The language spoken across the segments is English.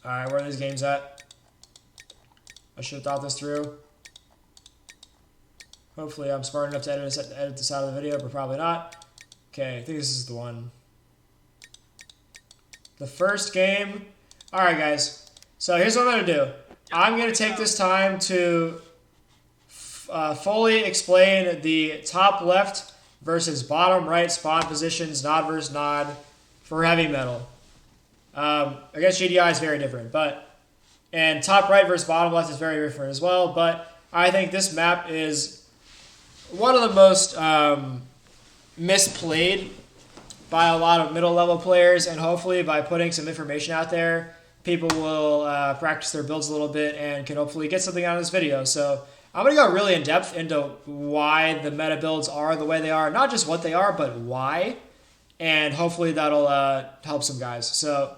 Alright, where are these games at? I should have thought this through. Hopefully I'm smart enough to edit this out of the video, but probably not. Okay, I think this is the one. The first game. Alright, guys. So here's what I'm going to do. I'm going to take this time to fully explain the top left versus bottom right spawn positions, nod versus nod, for heavy metal. Against GDI is very different, and top right versus bottom left is very different as well, but I think this map is one of the most misplayed by a lot of middle level players, and hopefully by putting some information out there, people will practice their builds a little bit and can hopefully get something out of this video. So I'm going to go really in depth into why the meta builds are the way they are, not just what they are, but why, and hopefully that'll help some guys. So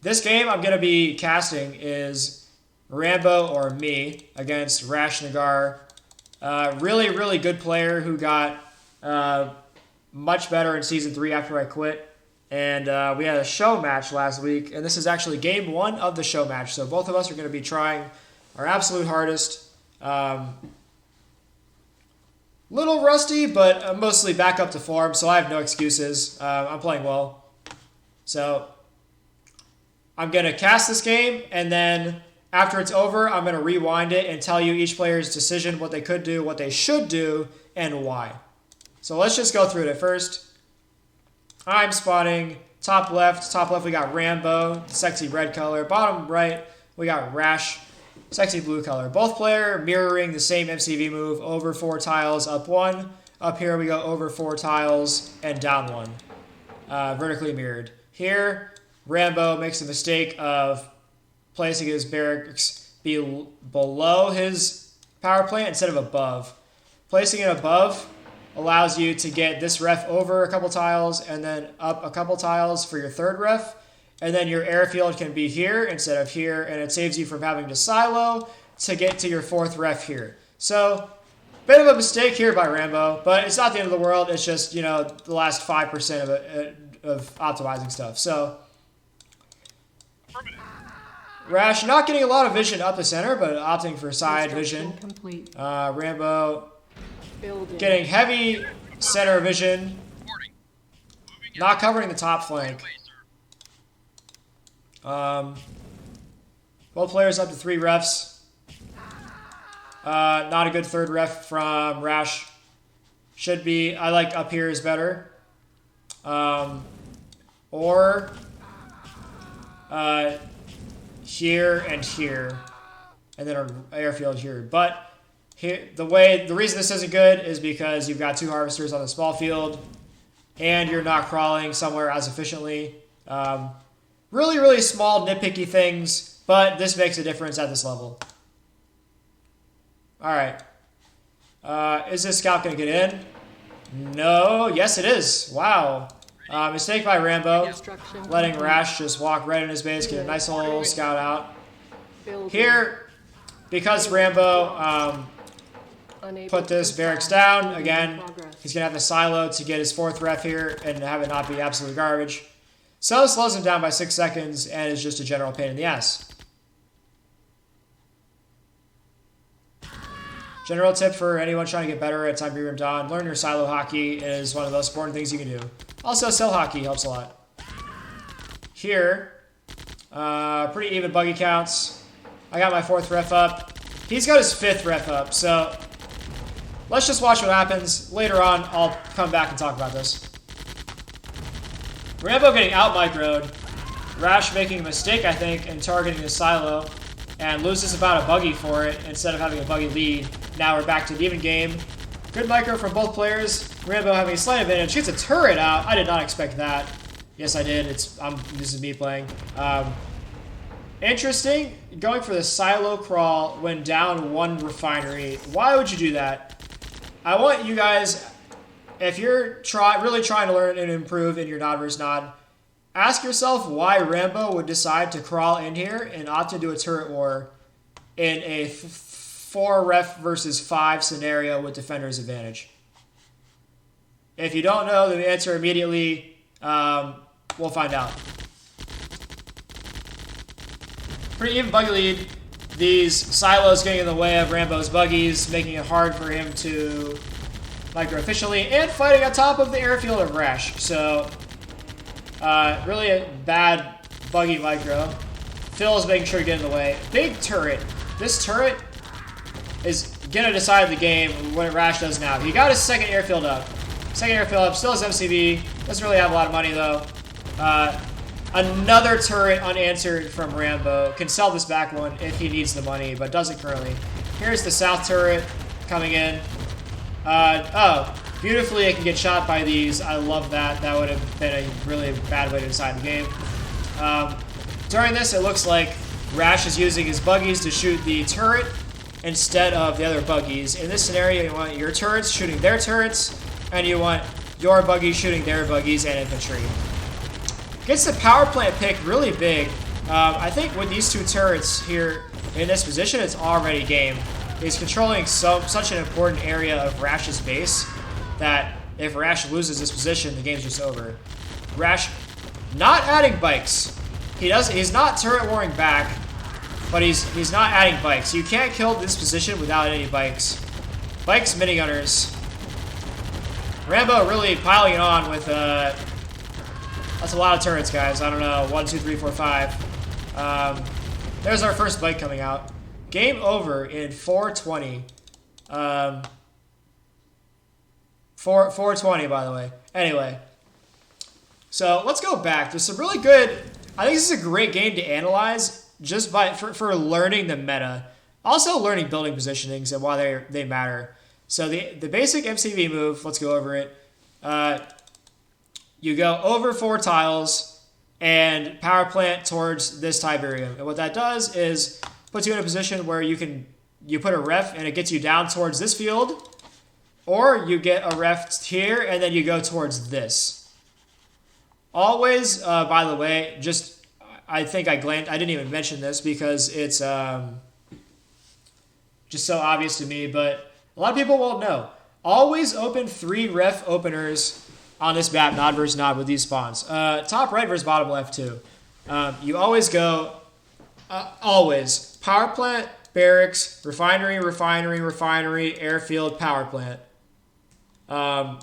this game I'm going to be casting is Rambo or me against Rashnagar. Really, really good player who got much better in Season 3 after I quit. And we had a show match last week, and this is actually game 1 of the show match. So both of us are going to be trying our absolute hardest. Little rusty, but mostly back up to form, so I have no excuses. I'm playing well. So I'm going to cast this game, and then after it's over, I'm going to rewind it and tell you each player's decision, what they could do, what they should do, and why. So let's just go through it at first. I'm spotting top left. Top left, we got Rambo, sexy red color. Bottom right, we got Rash, sexy blue color. Both player mirroring the same MCV move, over 4 tiles, up 1. Up here, we go over 4 tiles and down 1. Vertically mirrored. Here, Rambo makes the mistake of placing his barracks below his power plant instead of above. Placing it above allows you to get this ref over a couple tiles and then up a couple tiles for your third ref. And then your airfield can be here instead of here, and it saves you from having to silo to get to your 4th ref here. So, bit of a mistake here by Rambo, but it's not the end of the world. It's just, you know, the last 5% of optimizing stuff. So, Rash not getting a lot of vision up the center, but opting for side vision. Rambo getting heavy center vision, not covering the top flank. Both players up to 3 refs. Not a good third ref from Rash. Should be, I like up here is better. Or here and here. And then an airfield here. But here, the reason this isn't good is because you've got 2 harvesters on the small field. And you're not crawling somewhere as efficiently. Really, really small, nitpicky things, but this makes a difference at this level. Alright. Is this scout going to get in? No. Yes, it is. Wow. Mistake by Rambo. Letting Rash just walk right in his base, get a nice little scout out. Here, because Rambo put this barracks down, again, he's going to have to silo to get his 4th ref here and have it not be absolute garbage. So it slows him down by 6 seconds and is just a general pain in the ass. General tip for anyone trying to get better at Tiberian Dawn: learn your silo hockey. It is one of the most important things you can do. Also, cell hockey helps a lot. Here, pretty even buggy counts. I got my 4th ref up. He's got his 5th ref up, so let's just watch what happens. Later on, I'll come back and talk about this. Rambo getting out-microed. Rash making a mistake, I think, in targeting the silo, and loses about a buggy for it instead of having a buggy lead. Now we're back to the even game. Good micro from both players. Rambo having a slight advantage. Gets a turret out. I did not expect that. Yes, I did. This is me playing. Interesting. Going for the silo crawl when down 1 refinery. Why would you do that? I want you guys, if you're really trying to learn and improve in your nod versus nod, ask yourself why Rambo would decide to crawl in here and opt to do a turret war in a 4 ref versus 5 scenario with defender's advantage. If you don't know the answer immediately, we'll find out. Pretty even buggy lead. These silos getting in the way of Rambo's buggies, making it hard for him to micro efficiently, and fighting on top of the airfield of Rash. So, really a bad buggy micro. Phil is making sure to get in the way. Big turret. This turret is gonna decide the game what Rash does now. He got his second airfield up. Second airfield up, still has MCV. Doesn't really have a lot of money though. Another turret unanswered from Rambo. Can sell this back one if he needs the money, but doesn't currently. Here's the south turret coming in. Oh, beautifully it can get shot by these. I love that. That would have been a really bad way to decide the game. During this, it looks like Rash is using his buggies to shoot the turret instead of the other buggies. In this scenario, you want your turrets shooting their turrets, and you want your buggies shooting their buggies and infantry. Gets the power plant pick really big. I think with these two turrets here in this position, it's already game. He's controlling such an important area of Rash's base that if Rash loses this position, the game's just over. Rash not adding bikes. He's not turret warring back, but he's not adding bikes. You can't kill this position without any bikes. Bikes, minigunners. Rambo really piling it on with that's a lot of turrets, guys. I don't know. 1, 2, 3, 4, 5. There's our first bike coming out. Game over in 420. 420, by the way. Anyway. So, let's go back. There's some really good... I think this is a great game to analyze just for learning the meta. Also learning building positionings and why they matter. So, the basic MCV move, let's go over it. You go over 4 tiles and power plant towards this Tiberium. And what that does is puts you in a position where you put a ref and it gets you down towards this field, or you get a ref here and then you go towards this. Always, by the way, just I think I didn't even mention this because it's just so obvious to me, but a lot of people won't know. Always open 3 ref openers on this map, nod versus nod with these spawns. Top right versus bottom left too. You always go, always, power plant, barracks, refinery, refinery, refinery, airfield, power plant. No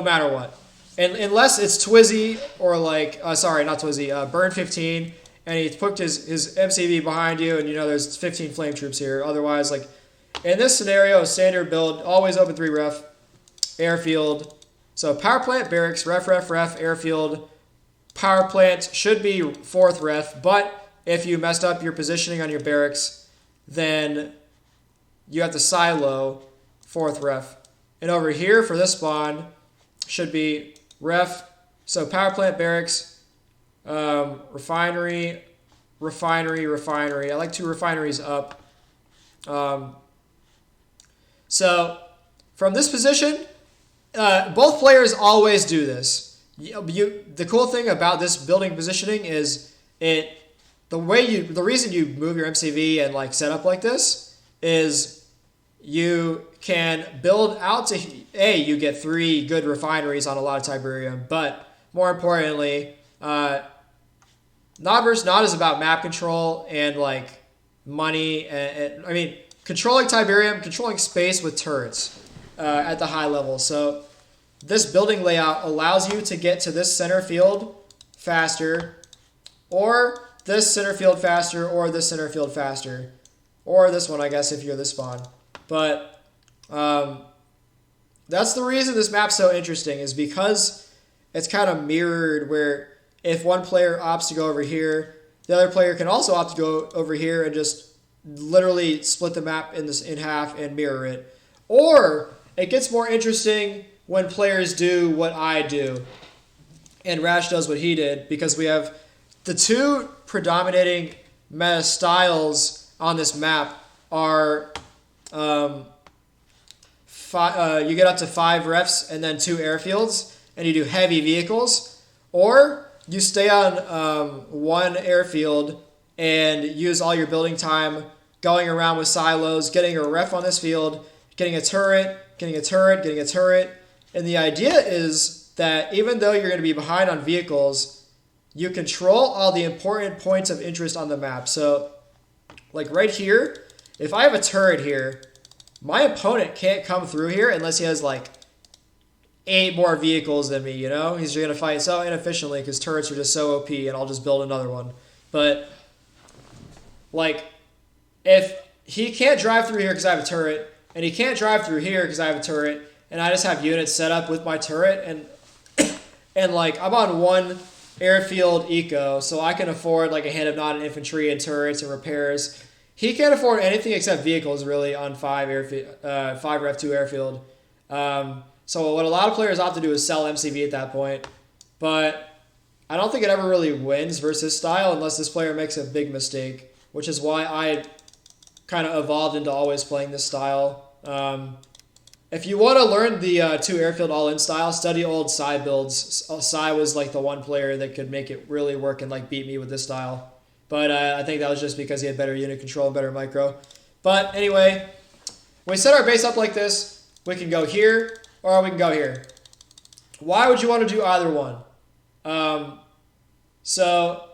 matter what. And unless it's Twizzy or like, sorry, not Twizzy, Burn 15, and he put his MCV behind you and you know there's 15 flame troops here. Otherwise, like, in this scenario, standard build, always open 3 ref. Airfield. So power plant, barracks, ref, airfield. Power plant should be 4th ref, but if you messed up your positioning on your barracks, then you have the silo 4th ref. And over here for this spawn should be ref. So power plant, barracks, refinery, refinery. I like 2 refineries up. So from this position, both players always do this. The cool thing about this building positioning is the reason you move your MCV and like set up like this is you can build out to you get 3 good refineries on a lot of Tiberium, but more importantly, nod versus nod is about map control and like money and I mean controlling Tiberium, controlling space with turrets. At the high level. So this building layout allows you to get to this center field faster, or this center field faster, or this center field faster, or this one, I guess, if you're this spawn. But that's the reason this map's so interesting, is because it's kind of mirrored where if one player opts to go over here, the other player can also opt to go over here and just literally split the map in half and mirror it. Or it gets more interesting when players do what I do and Rash does what he did, because we have the 2 predominating meta styles on this map are you get up to 5 refs and then 2 airfields and you do heavy vehicles, or you stay on 1 airfield and use all your building time going around with silos, getting a ref on this field, getting a turret, getting a turret. And the idea is that even though you're going to be behind on vehicles, you control all the important points of interest on the map. So, like right here, if I have a turret here, my opponent can't come through here unless he has like 8 more vehicles than me, you know? He's going to fight so inefficiently because turrets are just so OP, and I'll just build another one. But, like, if he can't drive through here because I have a turret, and he can't drive through here because I have a turret, and I just have units set up with my turret, and like, I'm on 1 airfield eco, so I can afford like a hand of non-infantry and turrets and repairs. He can't afford anything except vehicles, really, on 5 Ref 2 airfield. So what a lot of players opt to do is sell MCV at that point. But I don't think it ever really wins versus style unless this player makes a big mistake, which is why I kind of evolved into always playing this style. If you want to learn the 2 airfield all-in style, study old Psy builds. Psy was like the one player that could make it really work and like beat me with this style. But I think that was just because he had better unit control and better micro. But anyway, when we set our base up like this, we can go here or we can go here. Why would you want to do either one? So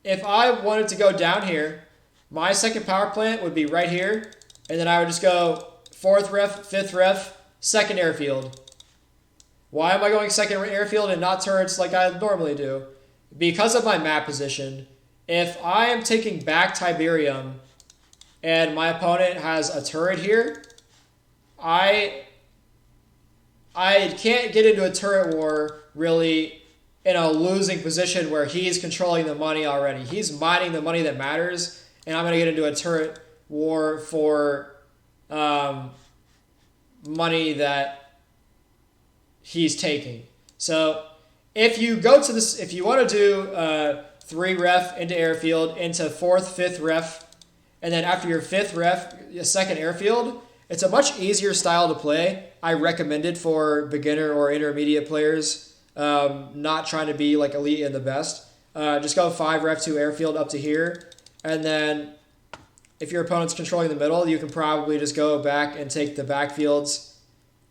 if I wanted to go down here, my second power plant would be right here. And then I would just go 4th ref, 5th ref, 2nd airfield. Why am I going 2nd airfield and not turrets like I normally do? Because of my map position. If I am taking back Tiberium and my opponent has a turret here, I can't get into a turret war really in a losing position where he's controlling the money already. He's mining the money that matters, and I'm going to get into a turret war for money that he's taking. So if you go to this, if you want to do 3 ref into airfield, into 4th, 5th ref, and then after your 5th ref, a 2nd airfield, it's a much easier style to play. I recommend it for beginner or intermediate players, not trying to be like elite and the best. Just go 5 ref 2 airfield up to here, and then if your opponent's controlling the middle, you can probably just go back and take the backfields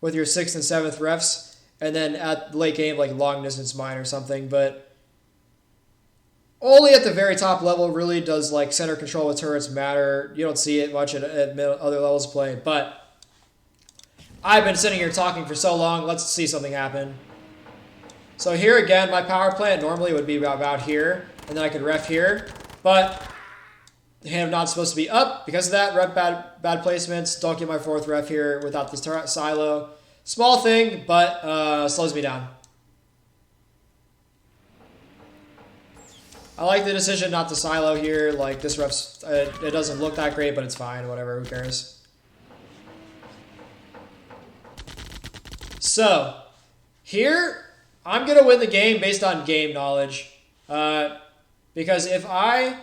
with your 6th and 7th refs, and then at late game, like long distance mine or something, but only at the very top level really does like center control with turrets matter. You don't see it much at other levels of play. But I've been sitting here talking for so long. Let's see something happen. So here again, my power plant normally would be about here. And then I could ref here. But the hand of nod's supposed to be up. Because of that, ref bad placements. Don't get my 4th ref here without this silo. Small thing, but slows me down. I like the decision not to silo here. Like, this ref's, it doesn't look that great, but it's fine. Whatever, who cares? So, here, I'm going to win the game based on game knowledge. Because if I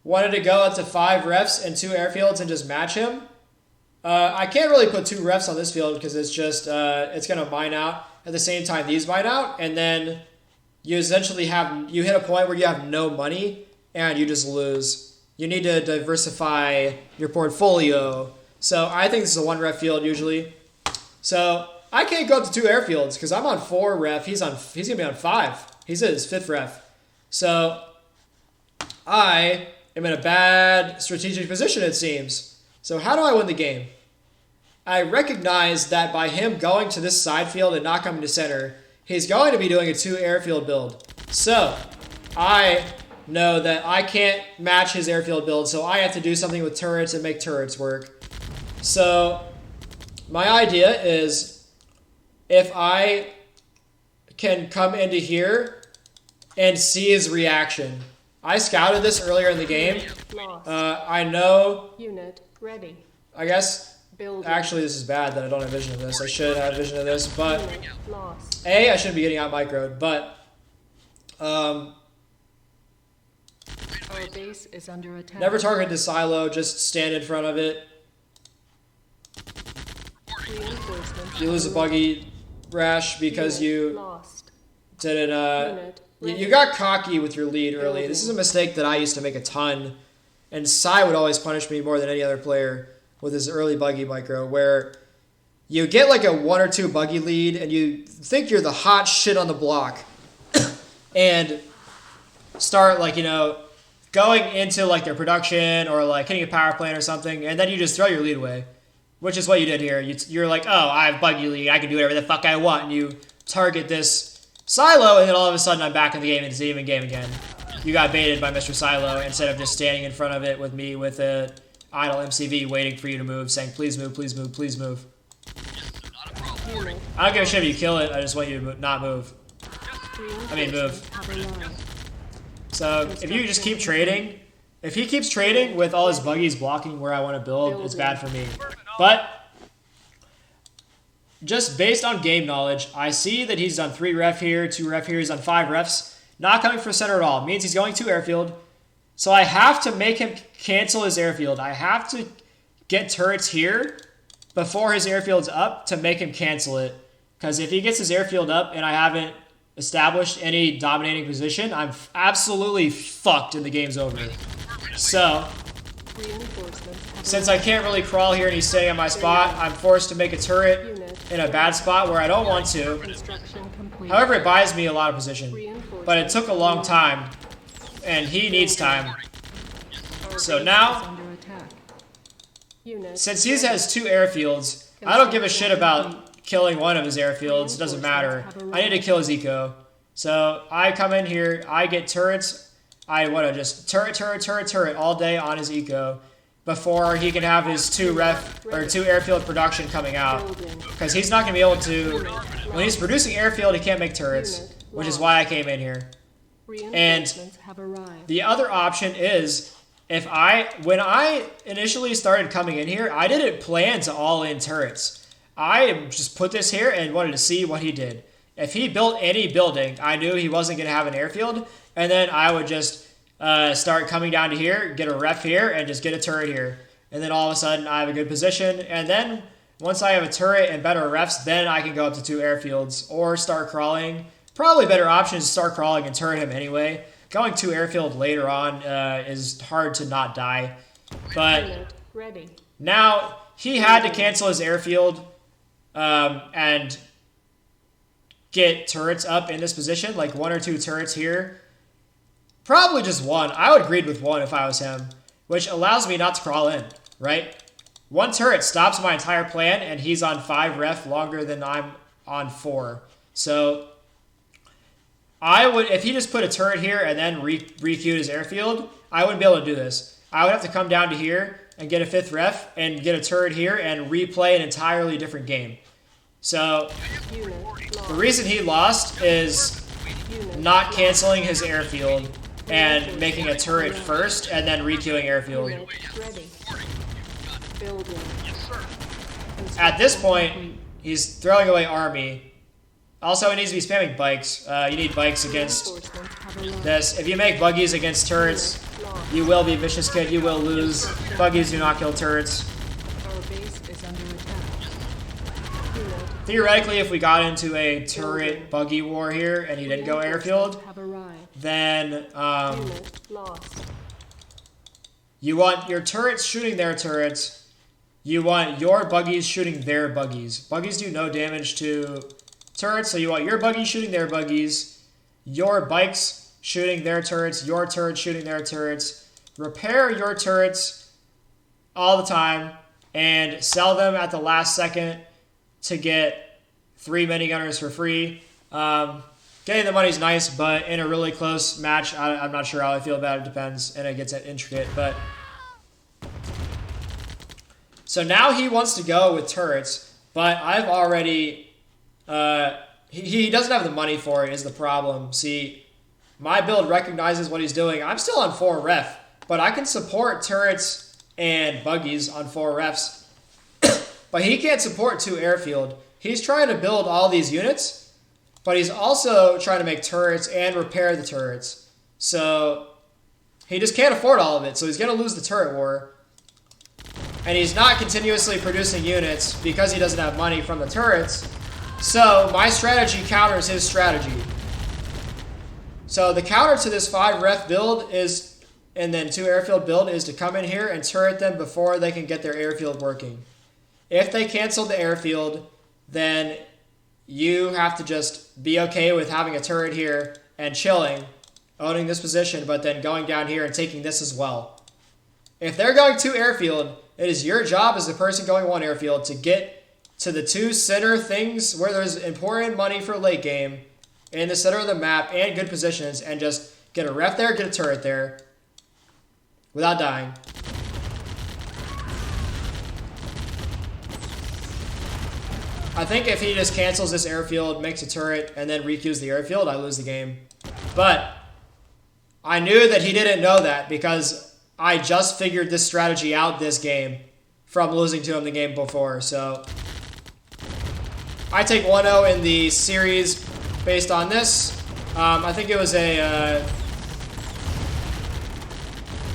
wanted to go up to 5 refs and 2 airfields and just match him, I can't really put 2 refs on this field because it's just, it's going to mine out at the same time these mine out, and then you essentially you hit a point where you have no money and you just lose. You need to diversify your portfolio. So I think this is a 1 ref field usually. So I can't go up to 2 airfields because I'm on 4 ref. He's going to be on 5. He's at his 5th ref. So I am in a bad strategic position, it seems. So how do I win the game? I recognize that by him going to this side field and not coming to center, he's going to be doing a 2 airfield build. So I know that I can't match his airfield build, so I have to do something with turrets and make turrets work. So my idea is if I can come into here and see his reaction. I scouted this earlier in the game. I know... Unit ready. I guess... Building. Actually, this is bad that I don't have vision of this. I should have vision of this, but... A, I shouldn't be getting out microed, but... Our base is under attack. Never target the silo, just stand in front of it. You lose a buggy rash because you didn't... You got cocky with your lead early. This is a mistake that I used to make a ton. And Sai would always punish me more than any other player with his early buggy micro, where you get like a 1 or 2 buggy lead and you think you're the hot shit on the block. And start like, going into like their production or like hitting a power plant or something, and then you just throw your lead away, which is what you did here. You're like, oh, I have buggy lead, I can do whatever the fuck I want, and you target this silo, and then all of a sudden I'm back in the game and it's an even game again. You got baited by Mr. Silo instead of just standing in front of it with me with a idle MCV waiting for you to move, saying please move, please move, please move. I don't give a shit if you kill it, I just want you to not move. Move. So if you just keep trading, if he keeps trading with all his buggies blocking where I want to build, it's bad for me. But just based on game knowledge, I see that he's done 3 ref here, 2 ref here, he's done 5 refs. Not coming for center at all. Means he's going to airfield. So I have to make him cancel his airfield. I have to get turrets here before his airfield's up to make him cancel it. Because if he gets his airfield up and I haven't established any dominating position, I'm absolutely fucked and the game's over. So, since I can't really crawl here and he's staying on my spot, I'm forced to make a turret in a bad spot where I don't want to. However, it buys me a lot of position. But it took a long time, and he needs time. So now, since he has 2 airfields, I don't give a shit about killing one of his airfields. It doesn't matter. I need to kill his eco. So I come in here, I get turrets. I want to just turret all day on his eco before he can have his 2 airfield production coming out. Because he's not going to be able to, when he's producing airfield, he can't make turrets, which is why I came in here. And the other option is, when I initially started coming in here, I didn't plan to all in turrets. I just put this here and wanted to see what he did. If he built any building, I knew he wasn't going to have an airfield, and then I would just start coming down to here, get a ref here, and just get a turret here. And then all of a sudden, I have a good position, and then once I have a turret and better refs, then I can go up to 2 airfields, or start crawling. Probably better option is to start crawling and turret him anyway. Going to airfield later on is hard to not die. But now, he had to cancel his airfield and get turrets up in this position, like 1 or 2 turrets here. Probably just 1. I would agree with 1 if I was him, which allows me not to crawl in, right? 1 turret stops my entire plan, and he's on 5 ref longer than I'm on 4. So I would, if he just put a turret here and then requeued his airfield, I wouldn't be able to do this. I would have to come down to here and get a 5th ref and get a turret here and replay an entirely different game. So the reason he lost is not canceling his airfield and making a turret first and then requeuing airfield. At this point, he's throwing away army. Also, he needs to be spamming bikes. You need bikes against this. If you make buggies against turrets, you will be Vicious Kid. You will lose. Buggies do not kill turrets. Theoretically, if we got into a turret buggy war here and he didn't go airfield, then you want your turrets shooting their turrets. You want your buggies shooting their buggies. Buggies do no damage to turrets, so you want your buggies shooting their buggies, your bikes shooting their turrets, your turrets shooting their turrets. Repair your turrets all the time and sell them at the last second to get 3 minigunners for free. Getting the money's nice, but in a really close match, I'm not sure how I feel about it. Depends, and it gets intricate. But so now he wants to go with turrets, but I've already he doesn't have the money for it is the problem. See, my build recognizes what he's doing. I'm still on 4 ref, but I can support turrets and buggies on 4 refs. But he can't support 2 airfield. He's trying to build all these units, but he's also trying to make turrets and repair the turrets. So he just can't afford all of it, so he's going to lose the turret war. And he's not continuously producing units because he doesn't have money from the turrets. So my strategy counters his strategy. So the counter to this 5 ref build is, and then 2 airfield build, is to come in here and turret them before they can get their airfield working. If they cancel the airfield, then you have to just be okay with having a turret here and chilling owning this position, but then going down here and taking this as well. If they're going to airfield, it is your job as the person going one airfield to get to the two center things where there's important money for late game in the center of the map and good positions, and just get a ref there, get a turret there without dying. I think if he just cancels this airfield, makes a turret, and then requeues the airfield, I lose the game. But I knew that he didn't know that because I just figured this strategy out this game from losing to him the game before. So I take 1-0 in the series based on this. I think it was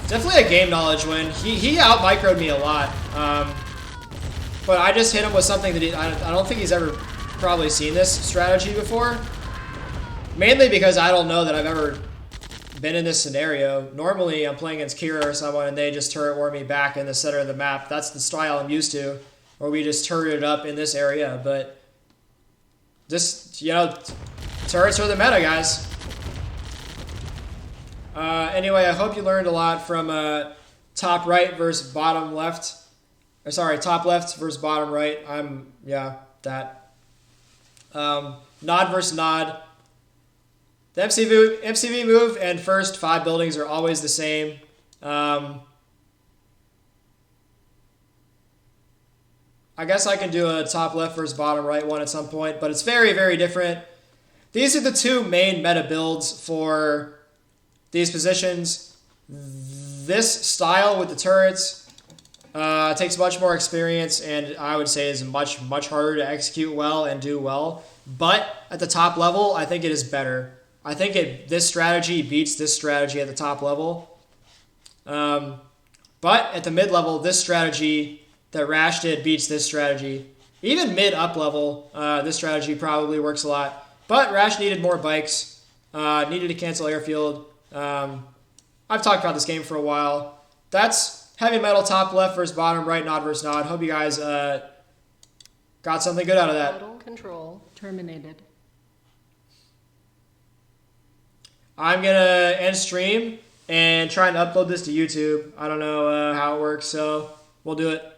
definitely a game knowledge win. He out-microed me a lot. But I just hit him with something that I don't think he's ever probably seen this strategy before. Mainly because I don't know that I've ever been in this scenario. Normally, I'm playing against Kira or someone, and they just turret war me back in the center of the map. That's the style I'm used to, where we just turret it up in this area. But this, turrets are the meta, guys. Anyway, I hope you learned a lot from top right versus bottom left. Or sorry, top left versus bottom right. That. Nod versus nod. The MCV move and first 5 buildings are always the same. I guess I can do a top left versus bottom right one at some point, but it's very, very different. These are the two main meta builds for these positions. This style with the turrets takes much more experience, and I would say is much, much harder to execute well and do well. But at the top level, I think it is better. I think this strategy beats this strategy at the top level. But at the mid level, this strategy that Rash did beats this strategy. Even mid-up level, this strategy probably works a lot. But Rash needed more bikes, needed to cancel airfield. I've talked about this game for a while. That's heavy metal top left versus bottom right, nod versus nod. Hope you guys got something good out of that. Total control terminated. I'm going to end stream and try and upload this to YouTube. I don't know how it works, so we'll do it.